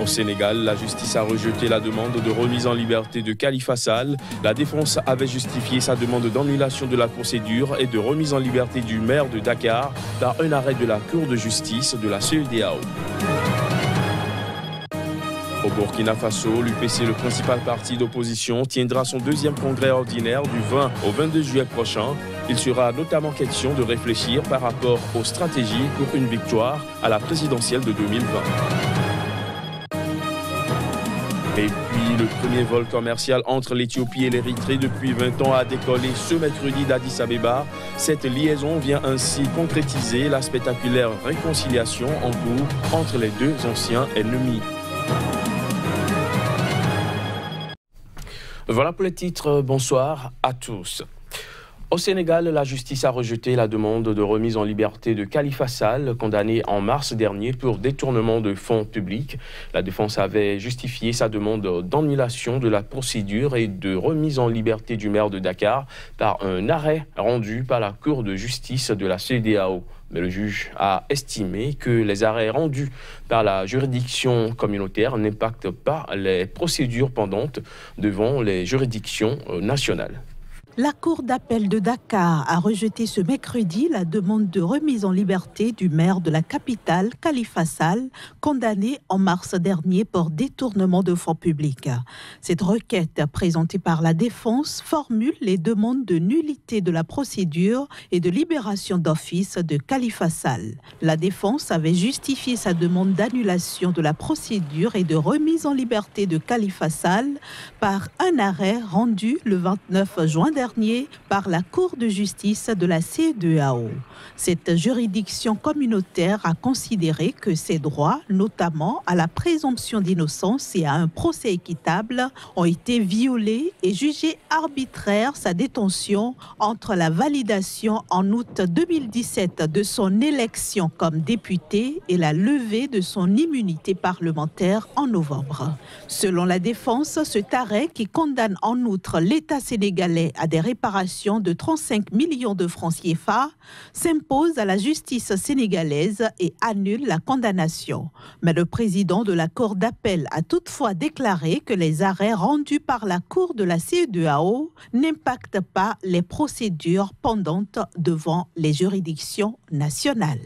Au Sénégal, la justice a rejeté la demande de remise en liberté de Khalifa Sall. La défense avait justifié sa demande d'annulation de la procédure et de remise en liberté du maire de Dakar par un arrêt de la Cour de justice de la CEDEAO. Au Burkina Faso, l'UPC, le principal parti d'opposition, tiendra son deuxième congrès ordinaire du 20 au 22 juillet prochain. Il sera notamment question de réfléchir par rapport aux stratégies pour une victoire à la présidentielle de 2020. Et puis, le premier vol commercial entre l'Éthiopie et l'Érythrée depuis 20 ans a décollé ce mercredi d'Addis Abeba. Cette liaison vient ainsi concrétiser la spectaculaire réconciliation en cours entre les deux anciens ennemis. Voilà pour les titres. Bonsoir à tous. Au Sénégal, la justice a rejeté la demande de remise en liberté de Khalifa Sall, condamné en mars dernier pour détournement de fonds publics. La défense avait justifié sa demande d'annulation de la procédure et de remise en liberté du maire de Dakar par un arrêt rendu par la Cour de justice de la CEDEAO. Mais le juge a estimé que les arrêts rendus par la juridiction communautaire n'impactent pas les procédures pendantes devant les juridictions nationales. La Cour d'appel de Dakar a rejeté ce mercredi la demande de remise en liberté du maire de la capitale, Khalifa Sall, condamné en mars dernier pour détournement de fonds publics. Cette requête, présentée par la défense, formule les demandes de nullité de la procédure et de libération d'office de Khalifa Sall. La défense avait justifié sa demande d'annulation de la procédure et de remise en liberté de Khalifa Sall par un arrêt rendu le 29 juin dernier par la Cour de justice de la CEDEAO. Cette juridiction communautaire a considéré que ses droits, notamment à la présomption d'innocence et à un procès équitable, ont été violés et jugé arbitraire sa détention entre la validation en août 2017 de son élection comme député et la levée de son immunité parlementaire en novembre. Selon la défense, cet arrêt qui condamne en outre l'État sénégalais à des réparations de 35 millions de francs CFA s'impose à la justice sénégalaise et annule la condamnation. Mais le président de la Cour d'appel a toutefois déclaré que les arrêts rendus par la Cour de la CEDEAO n'impactent pas les procédures pendantes devant les juridictions nationales.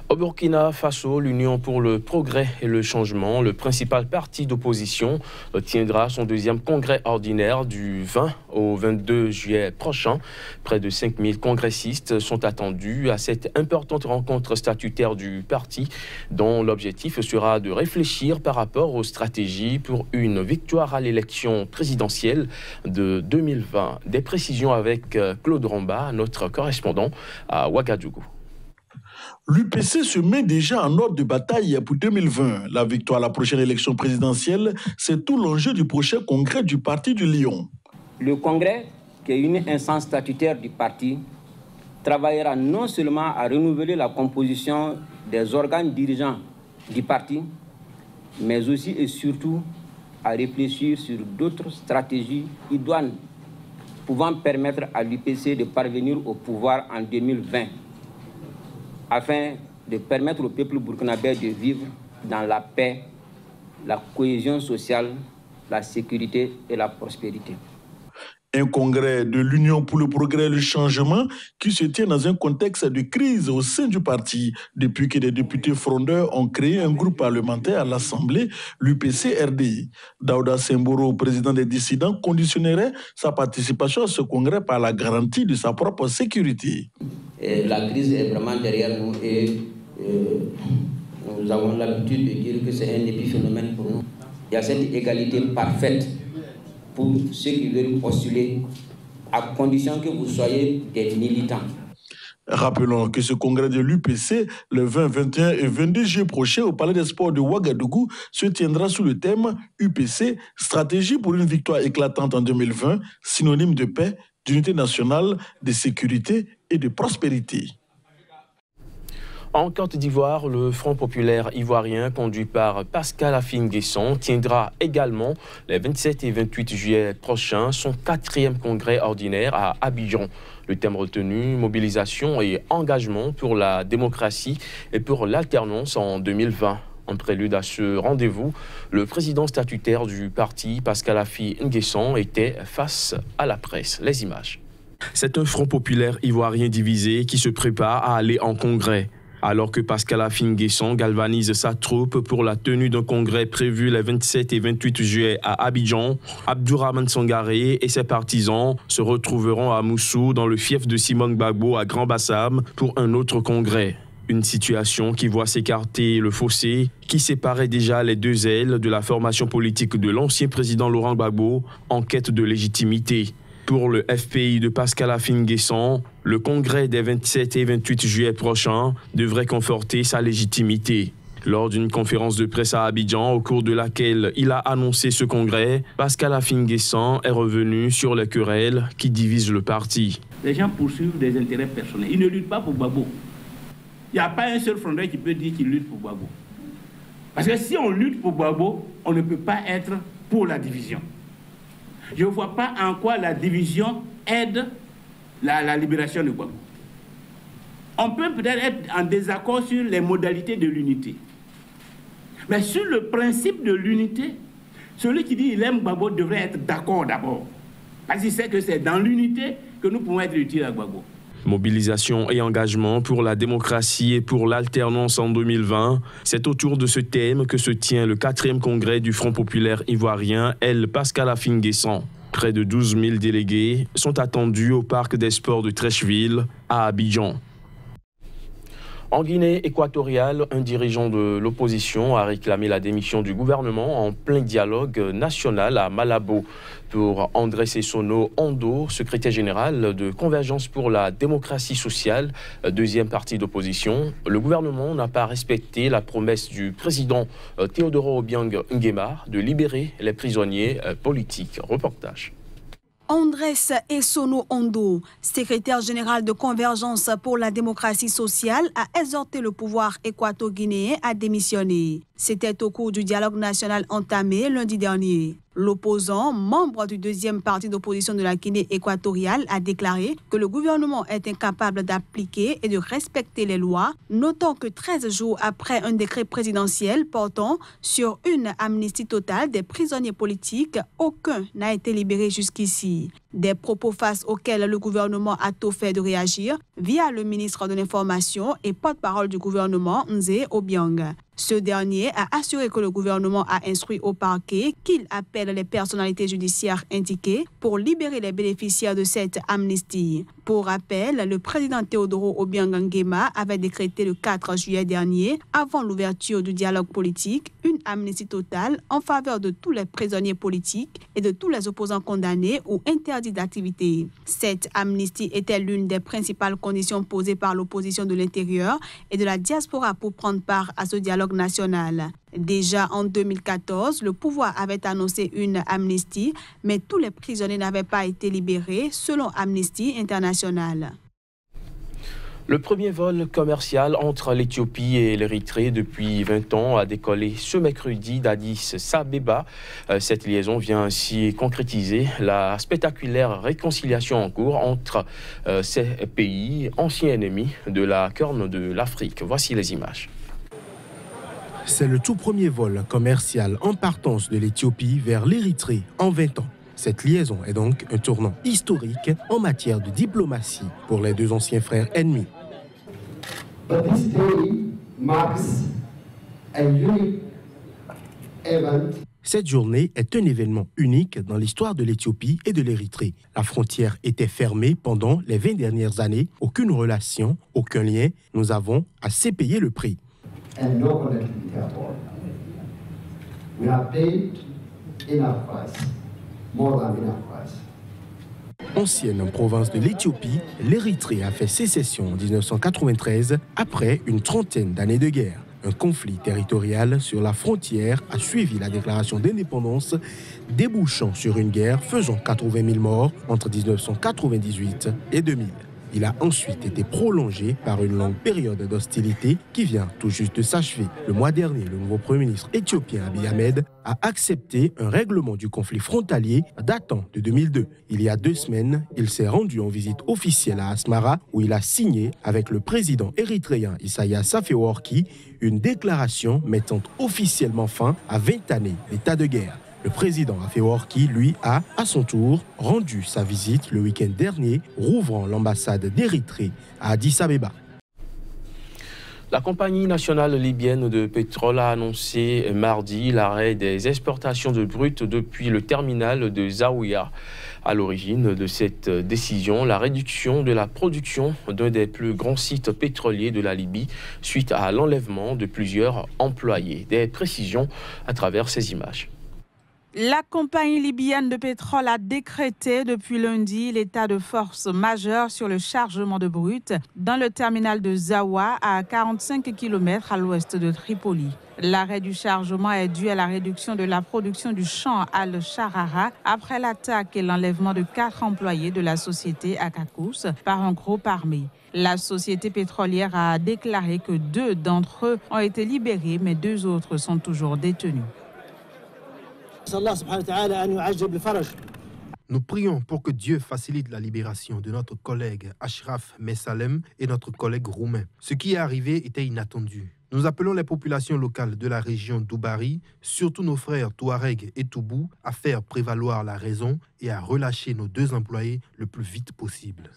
Au Burkina Faso, l'Union pour le progrès et le changement, le principal parti d'opposition, tiendra son deuxième congrès ordinaire du 20 au 22 juillet prochain. Près de 5000 congressistes sont attendus à cette importante rencontre statutaire du parti, dont l'objectif sera de réfléchir par rapport aux stratégies pour une victoire à l'élection présidentielle de 2020. Des précisions avec Claude Romba, notre correspondant à Ouagadougou. L'UPC se met déjà en ordre de bataille pour 2020. La victoire à la prochaine élection présidentielle, c'est tout l'enjeu du prochain congrès du Parti du Lion. Le congrès, qui est une instance statutaire du parti, travaillera non seulement à renouveler la composition des organes dirigeants du parti, mais aussi et surtout à réfléchir sur d'autres stratégies idoines pouvant permettre à l'UPC de parvenir au pouvoir en 2020. Afin de permettre au peuple burkinabé de vivre dans la paix, la cohésion sociale, la sécurité et la prospérité. Un congrès de l'Union pour le progrès et le changement qui se tient dans un contexte de crise au sein du parti. Depuis que des députés frondeurs ont créé un groupe parlementaire à l'Assemblée, l'UPC-RDI. Daouda Semboro, président des dissidents, conditionnerait sa participation à ce congrès par la garantie de sa propre sécurité. La crise est vraiment derrière nous et nous avons l'habitude de dire que c'est un épiphénomène pour nous. Il y a cette égalité parfaite pour ceux qui veulent postuler, à condition que vous soyez des militants. Rappelons que ce congrès de l'UPC, le 20, 21 et 22 juillet prochain au Palais des Sports de Ouagadougou, se tiendra sous le thème UPC, stratégie pour une victoire éclatante en 2020, synonyme de paix, d'unité nationale, de sécurité et de prospérité. En Côte d'Ivoire, le Front populaire ivoirien, conduit par Pascal Afine-Guesson, tiendra également les 27 et 28 juillet prochains son 4e congrès ordinaire à Abidjan. Le thème retenu, mobilisation et engagement pour la démocratie et pour l'alternance en 2020. En prélude à ce rendez-vous, le président statutaire du parti, Pascal Affi N'Guessan, était face à la presse. Les images. C'est un front populaire ivoirien divisé qui se prépare à aller en congrès. Alors que Pascal Affi N'Guessan galvanise sa troupe pour la tenue d'un congrès prévu les 27 et 28 juillet à Abidjan, Abdourahmane Sangaré et ses partisans se retrouveront à Moussou dans le fief de Simone Gbagbo à Grand Bassam pour un autre congrès. Une situation qui voit s'écarter le fossé qui séparait déjà les deux ailes de la formation politique de l'ancien président Laurent Gbagbo en quête de légitimité. Pour le FPI de Pascal Affi N'Guessan, le congrès des 27 et 28 juillet prochains devrait conforter sa légitimité. Lors d'une conférence de presse à Abidjan, au cours de laquelle il a annoncé ce congrès, Pascal Affi N'Guessan est revenu sur les querelles qui divisent le parti. Les gens poursuivent des intérêts personnels. Ils ne luttent pas pour Gbagbo. Il n'y a pas un seul frondeur qui peut dire qu'il lutte pour Gbagbo. Parce que si on lutte pour Gbagbo, on ne peut pas être pour la division. Je ne vois pas en quoi la division aide la libération de Gbagbo. On peut peut-être être en désaccord sur les modalités de l'unité. Mais sur le principe de l'unité, celui qui dit qu'il aime Gbagbo devrait être d'accord d'abord. Parce qu'il sait que c'est dans l'unité que nous pouvons être utiles à Gbagbo. Mobilisation et engagement pour la démocratie et pour l'alternance en 2020, c'est autour de ce thème que se tient le 4e congrès du Front populaire ivoirien, El Pascal Affi N'Guessan. Près de 12 000 délégués sont attendus au parc des sports de Trècheville à Abidjan. En Guinée équatoriale, un dirigeant de l'opposition a réclamé la démission du gouvernement en plein dialogue national à Malabo. Pour André Sessono Ondo, secrétaire général de Convergence pour la démocratie sociale, deuxième parti d'opposition, le gouvernement n'a pas respecté la promesse du président Théodoro Obiang Nguema de libérer les prisonniers politiques. Reportage. André Sessono Ondo, secrétaire général de Convergence pour la démocratie sociale, a exhorté le pouvoir équato-guinéen à démissionner. C'était au cours du dialogue national entamé lundi dernier. L'opposant, membre du deuxième parti d'opposition de la Guinée équatoriale, a déclaré que le gouvernement est incapable d'appliquer et de respecter les lois, notant que 13 jours après un décret présidentiel portant sur une amnistie totale des prisonniers politiques, aucun n'a été libéré jusqu'ici. Des propos face auxquels le gouvernement a tôt fait de réagir via le ministre de l'Information et porte-parole du gouvernement, Nzé Obiang. Ce dernier a assuré que le gouvernement a instruit au parquet qu'il appelle les personnalités judiciaires indiquées pour libérer les bénéficiaires de cette amnistie. Pour rappel, le président Théodoro Obiang Nguema avait décrété le 4 juillet dernier, avant l'ouverture du dialogue politique, une amnistie totale en faveur de tous les prisonniers politiques et de tous les opposants condamnés ou interdits d'activité. Cette amnistie était l'une des principales conditions posées par l'opposition de l'intérieur et de la diaspora pour prendre part à ce dialogue national. Déjà en 2014, le pouvoir avait annoncé une amnistie, mais tous les prisonniers n'avaient pas été libérés selon Amnesty International. Le premier vol commercial entre l'Éthiopie et l'Érythrée depuis 20 ans a décollé ce mercredi d'Addis Abeba. Cette liaison vient ainsi concrétiser la spectaculaire réconciliation en cours entre ces pays, anciens ennemis de la Corne de l'Afrique. Voici les images. C'est le tout premier vol commercial en partance de l'Éthiopie vers l'Érythrée en 20 ans. Cette liaison est donc un tournant historique en matière de diplomatie pour les deux anciens frères ennemis. Cette journée est un événement unique dans l'histoire de l'Éthiopie et de l'Érythrée. La frontière était fermée pendant les 20 dernières années. Aucune relation, aucun lien. Nous avons assez payé le prix. And no connectivity at all. We have paid enough price, more than enough price. Ancienne province de l'Éthiopie, l'Érythrée a fait sécession en 1993 après une trentaine d'années de guerre. Un conflit territorial sur la frontière a suivi la déclaration d'indépendance, débouchant sur une guerre faisant 80 000 morts entre 1998 et 2000. Il a ensuite été prolongé par une longue période d'hostilité qui vient tout juste de s'achever. Le mois dernier, le nouveau Premier ministre éthiopien Abiy Ahmed a accepté un règlement du conflit frontalier datant de 2002. Il y a 2 semaines, il s'est rendu en visite officielle à Asmara où il a signé avec le président érythréen Isaias Afewerki une déclaration mettant officiellement fin à 20 années d'état de guerre. Le président Afewerki, lui, a, à son tour, rendu sa visite le week-end dernier, rouvrant l'ambassade d'Érythrée à Addis Abeba. La compagnie nationale libyenne de pétrole a annoncé mardi l'arrêt des exportations de brut depuis le terminal de Zaouia. À l'origine de cette décision, la réduction de la production d'un des plus grands sites pétroliers de la Libye suite à l'enlèvement de plusieurs employés. Des précisions à travers ces images. La compagnie libyenne de pétrole a décrété depuis lundi l'état de force majeure sur le chargement de brut dans le terminal de Zaouia à 45 km à l'ouest de Tripoli. L'arrêt du chargement est dû à la réduction de la production du champ Al-Sharara après l'attaque et l'enlèvement de 4 employés de la société Akakous par un groupe armé. La société pétrolière a déclaré que 2 d'entre eux ont été libérés, mais 2 autres sont toujours détenus. Nous prions pour que Dieu facilite la libération de notre collègue Ashraf Messalem et notre collègue roumain. Ce qui est arrivé était inattendu. Nous appelons les populations locales de la région d'Oubari, surtout nos frères Touareg et Toubou, à faire prévaloir la raison et à relâcher nos 2 employés le plus vite possible.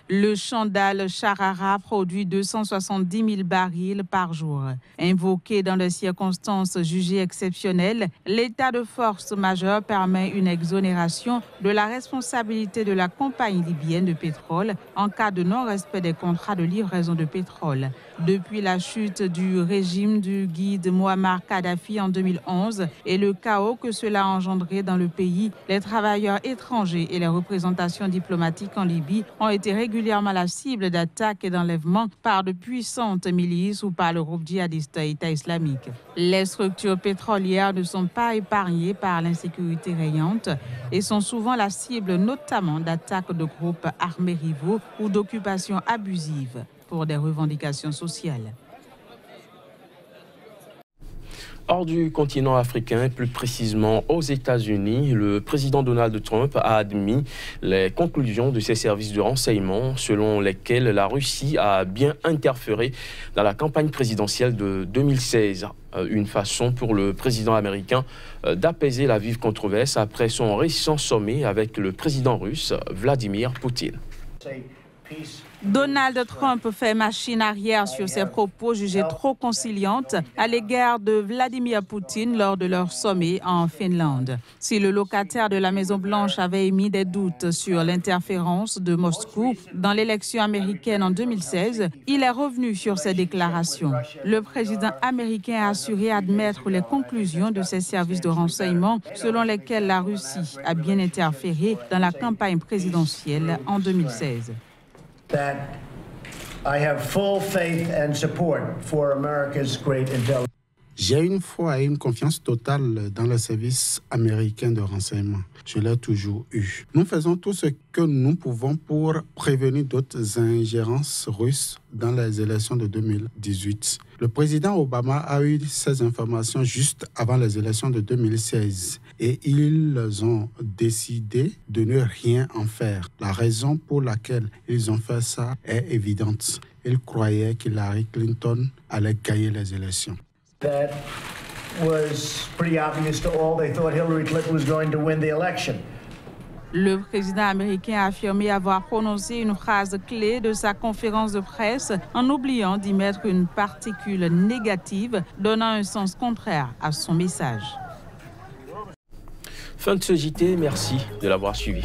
Le champ d'Al-Sharara produit 270 000 barils par jour. Invoqué dans des circonstances jugées exceptionnelles, l'état de force majeure permet une exonération de la responsabilité de la compagnie libyenne de pétrole en cas de non-respect des contrats de livraison de pétrole. Depuis la chute du régime du guide Mouammar Kadhafi en 2011 et le chaos que cela a engendré dans le pays, les travailleurs étrangers et les représentations diplomatiques en Libye ont été régulièrement la cible d'attaques et d'enlèvements par de puissantes milices ou par le groupe djihadiste État islamique. Les structures pétrolières ne sont pas épargnées par l'insécurité régnante et sont souvent la cible notamment d'attaques de groupes armés rivaux ou d'occupations abusives pour des revendications sociales. Hors du continent africain, plus précisément aux États-Unis, le président Donald Trump a admis les conclusions de ses services de renseignement selon lesquelles la Russie a bien interféré dans la campagne présidentielle de 2016. Une façon pour le président américain d'apaiser la vive controverse après son récent sommet avec le président russe Vladimir Poutine. Donald Trump fait machine arrière sur ses propos jugés trop conciliantes à l'égard de Vladimir Poutine lors de leur sommet en Finlande. Si le locataire de la Maison-Blanche avait émis des doutes sur l'interférence de Moscou dans l'élection américaine en 2016, il est revenu sur ses déclarations. Le président américain a assuré admettre les conclusions de ses services de renseignement selon lesquelles la Russie a bien interféré dans la campagne présidentielle en 2016. That I have full faith and support for America's great intelligence. J'ai une foi et une confiance totale dans le service américain de renseignement. Je l'ai toujours eu. Nous faisons tout ce que nous pouvons pour prévenir d'autres ingérences russes dans les élections de 2018. Le président Obama a eu ces informations juste avant les élections de 2016 et ils ont décidé de ne rien en faire. La raison pour laquelle ils ont fait ça est évidente. Ils croyaient qu'Hillary Clinton allait gagner les élections. That was pretty obvious to all. They thought Hillary Clinton was going to win the election. Le président américain a affirmé avoir prononcé une phrase clé de sa conférence de presse en oubliant d'y mettre une particule négative, donnant un sens contraire à son message. Fin de ce JT, merci de l'avoir suivi.